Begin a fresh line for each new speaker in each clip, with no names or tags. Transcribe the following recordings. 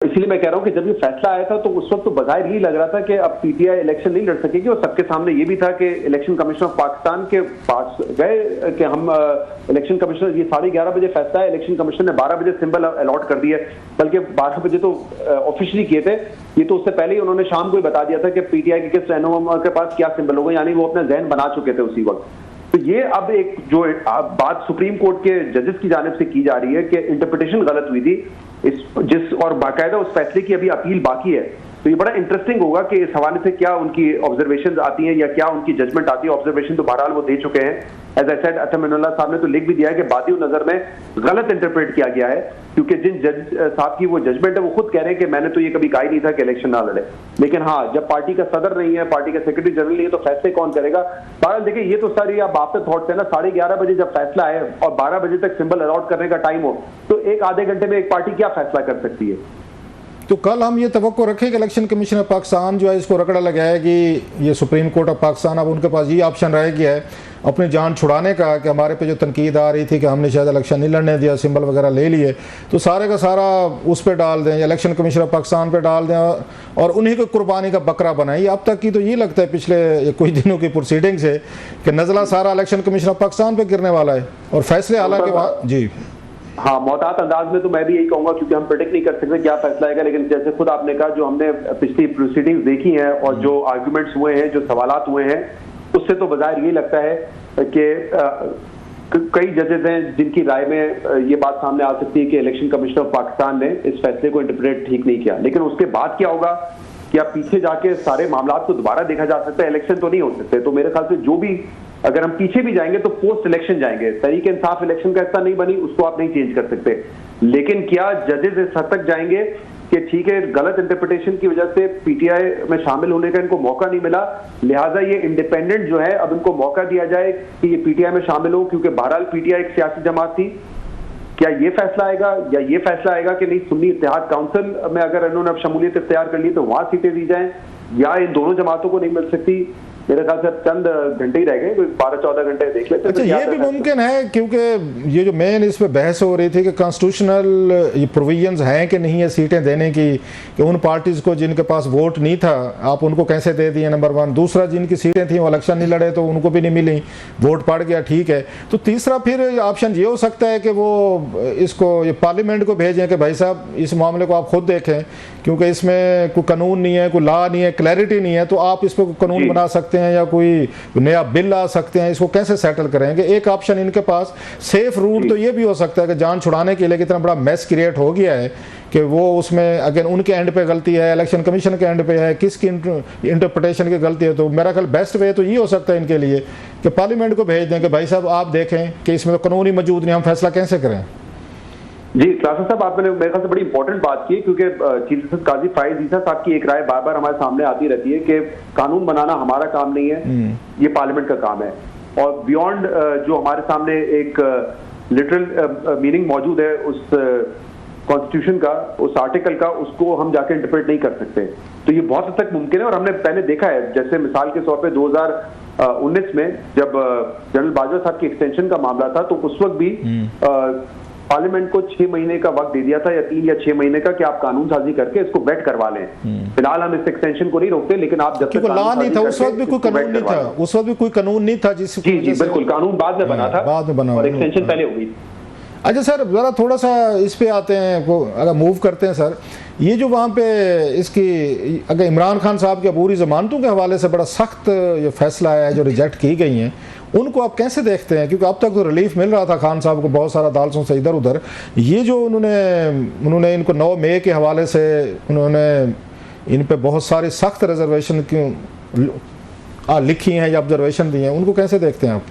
इसलिए मैं कह रहा हूं कि जब ये फैसला आया था तो उस वक्त तो बजाय ही लग रहा था कि अब पीटीआई इलेक्शन नहीं लड़ सकेगी, और सबके सामने ये भी था कि इलेक्शन कमिश्नर ऑफ पाकिस्तान के पास गए कि हम इलेक्शन कमिश्नर, ये 11:30 बजे फैसला है, इलेक्शन कमिश्नर ने 12 बजे सिंबल अलॉट कर दिए, बल्कि 12 बजे तो ऑफिशियली किए थे, ये तो उससे पहले ही उन्होंने शाम को ही बता दिया था कि पीटीआई के किस रहनुमा के पास क्या सिंबल होगा, यानी वो अपना जहन बना चुके थे उसी वक्त। तो ये अब एक जो बात सुप्रीम कोर्ट के जजेस की जानिब से की जा रही है कि इंटरप्रिटेशन गलत हुई थी और बाकायदा उस फैसले की अभी अपील बाकी है, तो ये बड़ा इंटरेस्टिंग होगा कि इस हवाले से क्या उनकी ऑब्जर्वेशन आती हैं या क्या उनकी जजमेंट आती है। ऑब्जर्वेशन तो बहरहाल वो दे चुके हैं, एज आई सेड अतम इनामुल्लाह साहब ने तो लिख भी दिया है कि बादी नजर में गलत इंटरप्रेट किया गया है, क्योंकि जिन जज साहब की वो जजमेंट है वो खुद कह रहे हैं कि मैंने तो ये कभी कहा ही नहीं था कि इलेक्शन ना लड़े, लेकिन हाँ जब पार्टी का सदर नहीं है, पार्टी का सेक्रेटरी जनरल नहीं है, तो फैसले कौन करेगा। बहरहाल देखिए ये तो सारी आप आफ्टर थॉट्स है ना, 11:30 बजे जब फैसला है और 12 बजे तक सिंबल अलॉट करने का टाइम हो, तो एक आधे घंटे में एक पार्टी क्या फैसला कर सकती है।
तो कल हम ये तवक्को रखें कि इलेक्शन कमीशन ऑफ पाकिस्तान जो है इसको रगड़ा लगाएगी, ये सुप्रीम कोर्ट ऑफ पाकिस्तान, अब उनके पास ये ऑप्शन रह गया है अपनी जान छुड़ाने का, कि हमारे पे जो तनकीद आ रही थी कि हमने शायद इलेक्शन नहीं लड़ने दिया, सिंबल वगैरह ले लिए, तो सारे का सारा उस पर डाल दें या इलेक्शन कमीशन ऑफ पाकिस्तान पे डाल दें और उन्हीं को कुर्बानी का बकरा बनाएं। अब तक की तो ये लगता है पिछले कुछ दिनों की प्रोसीडिंग से कि नज़ला सारा इलेक्शन कमीशन ऑफ पाकिस्तान पर गिरने वाला है, और फैसले हालांकि वहाँ जी
हाँ मोहतात अंदाज में तो मैं भी यही कहूंगा, क्योंकि हम प्रेडिक्ट नहीं कर सकते क्या फैसला आएगा, लेकिन जैसे खुद आपने कहा जो हमने पिछली प्रोसीडिंग्स देखी हैं और जो आर्गुमेंट्स हुए हैं, जो सवालात हुए हैं, उससे तो बाज़ाहिर यही लगता है कि कई जजेस हैं जिनकी राय में ये बात सामने आ सकती है कि इलेक्शन कमिश्नर ऑफ पाकिस्तान ने इस फैसले को इंटरप्रेट ठीक नहीं किया। लेकिन उसके बाद क्या होगा कि अब पीछे जाके सारे मामला को दोबारा देखा जा सकता है, इलेक्शन तो नहीं हो सकते। तो मेरे ख्याल से जो भी, अगर हम पीछे भी जाएंगे तो पोस्ट इलेक्शन जाएंगे, तहरीक इंसाफ इलेक्शन का हिस्सा नहीं बनी, उसको आप नहीं चेंज कर सकते। लेकिन क्या जजेस इस हद तक जाएंगे कि ठीक है गलत इंटरप्रिटेशन की वजह से पीटीआई में शामिल होने का इनको मौका नहीं मिला, लिहाजा ये इंडिपेंडेंट जो है अब इनको मौका दिया जाए कि ये पीटीआई में शामिल हो, क्योंकि बहरहाल पीटीआई एक सियासी जमात थी। क्या ये फैसला आएगा या ये फैसला आएगा कि नहीं सुन्नी इत्तेहाद काउंसिल में अगर इन्होंने अब शमूलियत इख्तियार कर ली तो वहां सीटें दी जाएं, या इन दोनों जमातों को नहीं मिल सकती। मेरे ख्याल से चंद घंटे ही रह गए, 12-14 घंटे देख लेते हैं।
अच्छा ये भी मुमकिन है, क्योंकि ये जो मेन इस पे बहस हो रही थी कि कॉन्स्टिट्यूशनल ये प्रोविजंस हैं कि नहीं है सीटें देने की, कि उन पार्टीज को जिनके पास वोट नहीं था आप उनको कैसे दे दिए, नंबर 1। दूसरा जिनकी सीटें थी वो इलेक्शन नहीं लड़े तो उनको भी नहीं मिली, वोट पड़ गया, ठीक है। तो तीसरा फिर ऑप्शन ये हो सकता है कि वो इसको ये पार्लियामेंट को भेजें कि भाई साहब इस मामले को आप खुद देखें, क्योंकि इसमें कोई कानून नहीं है, कोई लॉ नहीं है, क्लैरिटी नहीं है, तो आप इस पर कानून बना सकते हैं या कोई नया बिल ला सकते हैं, इसको कैसे सेटल करेंगे। एक ऑप्शन इनके पास सेफ रूट तो ये भी हो सकता है कि जान छुड़ाने के लिए कितना बड़ा मैस क्रिएट हो गया है कि वो उसमें अगर उनके एंड पे गलती है, इलेक्शन कमीशन के एंड पे है, किसकी इंटरप्रिटेशन की गलती है, तो मेरा ख्याल बेस्ट वे तो ये हो सकता है इनके लिए कि पार्लियामेंट को भेज दें कि भाई साहब आप देखें कि इसमें तो कानून ही मौजूद नहीं, हम फैसला कैसे करें।
जी क्लासा साहब आपने मेरे ख्याल से बड़ी इंपॉर्टेंट बात की, क्योंकि चीफ जस्टिस काजी फायद ईसा साहब की एक राय बार बार हमारे सामने आती रहती है कि कानून बनाना हमारा काम नहीं है, ये पार्लियामेंट का काम है, और बियॉन्ड जो हमारे सामने एक लिटरल मीनिंग मौजूद है उस कॉन्स्टिट्यूशन का, उस आर्टिकल का, उसको हम जाके इंटरप्रेट नहीं कर सकते। तो ये बहुत हद तक मुमकिन है, और हमने पहले देखा है, जैसे मिसाल के तौर पे 2019 में जब जनरल बाजवा साहब की एक्सटेंशन का मामला था, तो उस वक्त भी पार्लियामेंट को 6 महीने का वक्त दे दिया था, या 3 या 6 महीने का, कि आप कानून साजी करके इसको वेट करवा लें। फिलहाल हम इस एक्सटेंशन को नहीं रोकते, लेकिन आप जब तक
लॉ नहीं था उस वक्त भी कोई कानून नहीं था, उस वक्त भी कोई कानून नहीं था जिस
जी बिल्कुल, कानून बाद में बना था,
बाद में बना
और एक्सटेंशन पहले हो गई।
अच्छा सर जरा थोड़ा सा इस पे आते हैं, अगर मूव करते हैं सर, ये जो वहाँ पे इसकी अगर इमरान खान साहब की अबूरी ज़मानतों के हवाले से बड़ा सख्त ये फैसला है जो रिजेक्ट की गई हैं, उनको आप कैसे देखते हैं? क्योंकि अब तक तो रिलीफ मिल रहा था खान साहब को बहुत सारा अदालतों से इधर उधर, ये जो उन्होंने इनको 9 मई के हवाले से उन्होंने इन पे बहुत सारी सख्त रिजर्वेशन क्यों लिखी हैं या ऑब्जर्वेशन दी हैं, उनको कैसे देखते हैं आप?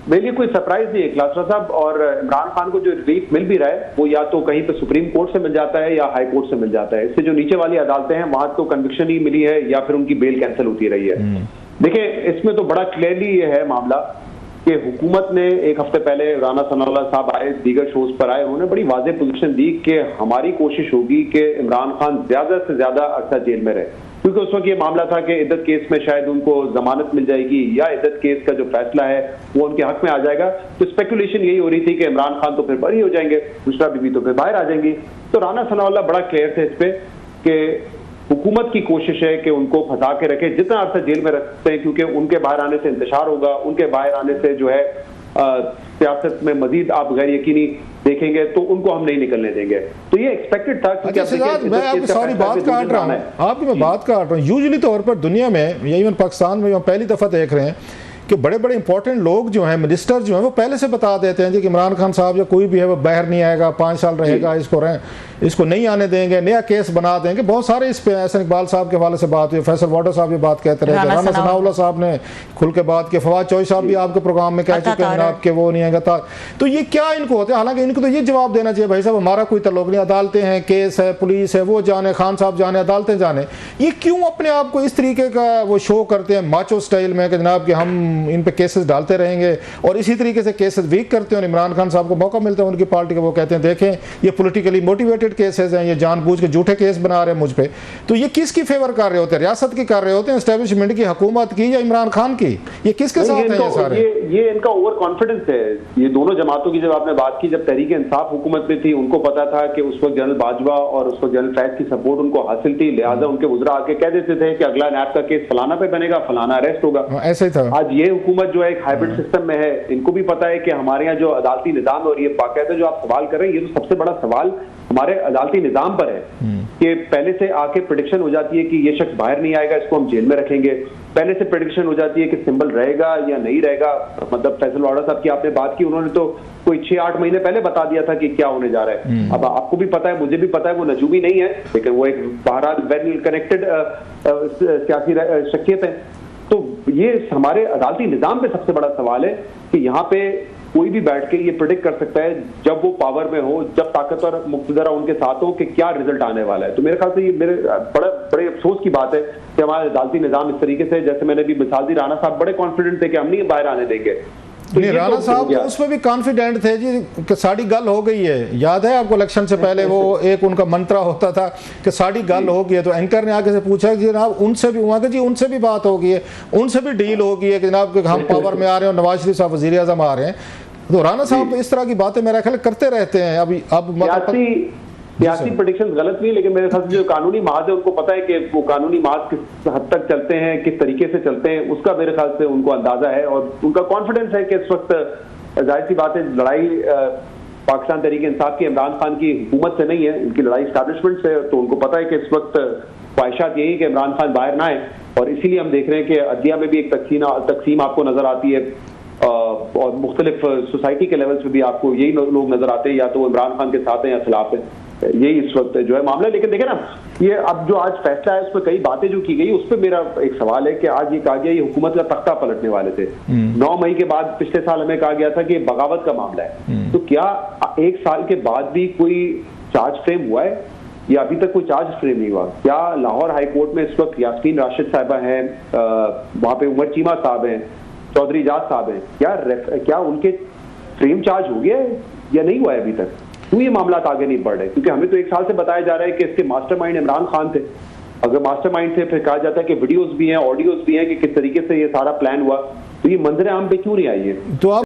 मेरे लिए कोई सरप्राइज नहीं है क्लासरा साहब, और इमरान खान को जो रिलीफ मिल भी रहा है वो या तो कहीं पे सुप्रीम कोर्ट से मिल जाता है या हाई कोर्ट से मिल जाता है। इससे जो नीचे वाली अदालतें हैं वहां तो कन्विक्शन ही मिली है या फिर उनकी बेल कैंसिल होती रही है। देखिए इसमें तो बड़ा क्लियरली ये है मामला कि हुकूमत ने एक हफ्ते पहले राना सनाउल्लाह साहब आए, दीगर शोज पर आए, उन्होंने बड़ी वाज़ेह पोजीशन दी कि हमारी कोशिश होगी कि इमरान खान ज्यादा से ज्यादा अरसा जेल में रहे। क्योंकि उस वक्त ये मामला था कि इद्दत केस में शायद उनको जमानत मिल जाएगी या इद्दत केस का जो फैसला है वो उनके हक में आ जाएगा। तो स्पेकुलेशन यही हो रही थी कि इमरान खान तो फिर बरी हो जाएंगे, बुशरा बीबी तो फिर बाहर आ जाएंगी। तो राना सनाउल्लाह बड़ा क्लियर थे इस पे कि हुकूमत की कोशिश है कि उनको फंसा के रखे, जितना अरसा जेल में रखते हैं, क्योंकि उनके बाहर आने से इंतशार होगा, उनके बाहर आने से जो है सियासत में मजीद आप गैर यकीनी देखेंगे, तो उनको हम नहीं निकलने देंगे। तो ये एक्सपेक्टेड था।
मैं आपकी सारी बात काट रहा हूँ, आपकी मैं बात काट रहा हूँ। यूजुअली तौर पर दुनिया में, इवन पाकिस्तान में हम पहली दफ़ा देख रहे हैं कि बड़े बड़े इंपॉर्टेंट लोग जो हैं, मिनिस्टर जो हैं, वो पहले से बता देते हैं कि इमरान खान साहब या कोई भी है वो बाहर नहीं आएगा, 5 साल रहेगा, इसको नहीं आने देंगे, नया केस बना देंगे। बहुत सारे इस पे एहसन इकबाल साहब के हवाले से बात हुई, फैसल वाडा साहब ये बात कहते रहे, राना सनाउल्लाह साहब ने खुल के बात की, फवाद चौधरी साहब भी आपके प्रोग्राम में कह चुके हैं जनाब कि वो नहीं आएगा। तो ये क्या इनको होता है? हालांकि इनको तो ये जवाब देना चाहिए, भाई साहब हमारा कोई तल्लुक नहीं, अदालतें हैं, केस है, पुलिस है, वो जाने, खान साहब जाने, अदालतें जाने। ये क्यों अपने आप को इस तरीके का वो शो करते हैं माचो स्टाइल में कि जनाब कि हम इन पे केसेस डालते रहेंगे, और इसी तरीके से केसेस वीक करते हैं। इमरान खान साहब को मौका मिलता है उनकी पार्टी का, वो कहते हैं देखें ये पॉलिटिकली मोटिवेटेड केसेस हैं, ये जानबूझ के झूठे केस बना रहे हैं मुझ पे। तो ये किसकी फेवर कर रहे होते हैं? रियासत की कर रहे होते हैं, एस्टेब्लिशमेंट की, हुकूमत की, या इमरान खान की? ये किसके साथ है ये सारे?
ये इनका ओवर कॉन्फिडेंस है। ये दोनों जमातों की जब आपने बात की, जब तहरीक इंसाफ हुकूमत में थी, उनको पता था कि उस वक्त जनरल बाजवा और उस वक्त जनरल फैज की सपोर्ट उनको हासिल थी, लिहाजा उनके वज़रा आके कह देते थे कि अगला नैब का केस फलाना पे बनेगा, फलाना अरेस्ट होगा।
ऐसा ही था।
आज ये हुकूमत जो है एक हाइब्रिड सिस्टम में है, इनको भी पता है कि हमारे यहाँ जो अदालती निजाम है, और ये बाकायदा जो आप सवाल कर रहे हैं, ये तो सबसे बड़ा सवाल हमारे अदालती निजाम पर है कि पहले से आके प्रेडिक्शन हो जाती है कि ये शख्स बाहर नहीं आएगा, इसको हम जेल में रखेंगे। पहले से प्रेडिक्शन हो जाती है कि सिंबल रहेगा या नहीं रहेगा। मतलब फैसल वाडा साहब की आपने बात की, उन्होंने तो कोई 6-8 महीने पहले बता दिया था कि क्या होने जा रहा है। अब आपको भी पता है, मुझे भी पता है, वो नजूमी नहीं है, लेकिन वो एक बहरहाल वेल कनेक्टेड सियासी शख्सियत है। तो ये हमारे अदालती निजाम पे सबसे बड़ा सवाल है कि यहाँ पे कोई भी बैठ के ये प्रेडिक्ट कर सकता है, जब वो पावर में हो, जब ताकतवर मुक्तदरा उनके साथ हो, कि क्या रिजल्ट आने वाला है। तो मेरे ख्याल से ये मेरे बड़े अफसोस की बात है कि हमारे अदालती निजाम इस तरीके से, जैसे मैंने भी मिसाल दी, राना साहब बड़े कॉन्फिडेंट थे कि हम नहीं बाहर आने देंगे।
तो राणा साहब तो उसमें भी कॉन्फिडेंट थे जी कि साड़ी गल हो गई है। याद है आपको इलेक्शन से पहले वो एक उनका मंत्रा होता था कि साड़ी गल हो गई है। तो एंकर ने आके से पूछा कि जनाब उनसे भी हुआ कि जी उनसे भी बात हो गई है, उनसे भी डील हो गई है कि जनाब हम पावर में आ रहे हैं और नवाज शरीफ साहब वज़ीर आज़म आ रहे हैं। तो राणा साहब इस तरह की बातें मेरा ख्याल करते रहते हैं। अब
सियासी प्रेडिक्शन गलत नहीं, लेकिन मेरे ख्याल से जो कानूनी महाज है उनको पता है कि वो कानूनी महाज किस हद तक चलते हैं, किस तरीके से चलते हैं, उसका मेरे ख्याल से उनको अंदाजा है। और उनका कॉन्फिडेंस है कि इस वक्त जाहिर सी बात है, लड़ाई पाकिस्तान तहरीक इंसाफ की इमरान खान की हुकूमत से नहीं है, इनकी लड़ाई एस्टैब्लिशमेंट से। तो उनको पता है कि इस वक्त ख्वाहिशात यही कि इमरान खान बाहर ना आए, और इसीलिए हम देख रहे हैं कि अदलिया में भी एक तकसीम आपको नजर आती है, और मुख्तलिफ सोसाइटी के लेवल्स पे भी आपको यही लोग नजर आते हैं, या तो इमरान खान के साथ हैं या खिलाफ है। यही इस वक्त जो है मामला। लेकिन देखे ना, ये अब जो आज फैसला है, उस पर कई बातें जो की गई, उस पर मेरा एक सवाल है कि आज ये कहा गया ये हुकूमत का तख्ता पलटने वाले थे। 9 मई के बाद पिछले साल हमें कहा गया था कि बगावत का मामला है। तो क्या 1 साल के बाद भी कोई चार्ज फ्रेम हुआ है, या अभी तक कोई चार्ज फ्रेम नहीं हुआ? क्या लाहौर हाई कोर्ट में इस वक्त यास्मीन राशिद साहिबा हैं, वहां पे उमर चीमा साहब हैं, चौधरी इजाज साहब हैं, क्या उनके फ्रेम चार्ज हो गया है या नहीं हुआ है अभी तक? क्यों ये मामला आगे नहीं बढ़ रहे? क्योंकि हमें तो 1 साल से बताया जा रहा है कि इसके मास्टरमाइंड इमरान खान थे। अगर मास्टरमाइंड थे, फिर कहा जाता है कि वीडियोस भी हैं, ऑडियोज भी हैं कि किस तरीके से ये सारा प्लान हुआ, तो ये मंजर आम पे क्यों नहीं आई है?
तो आप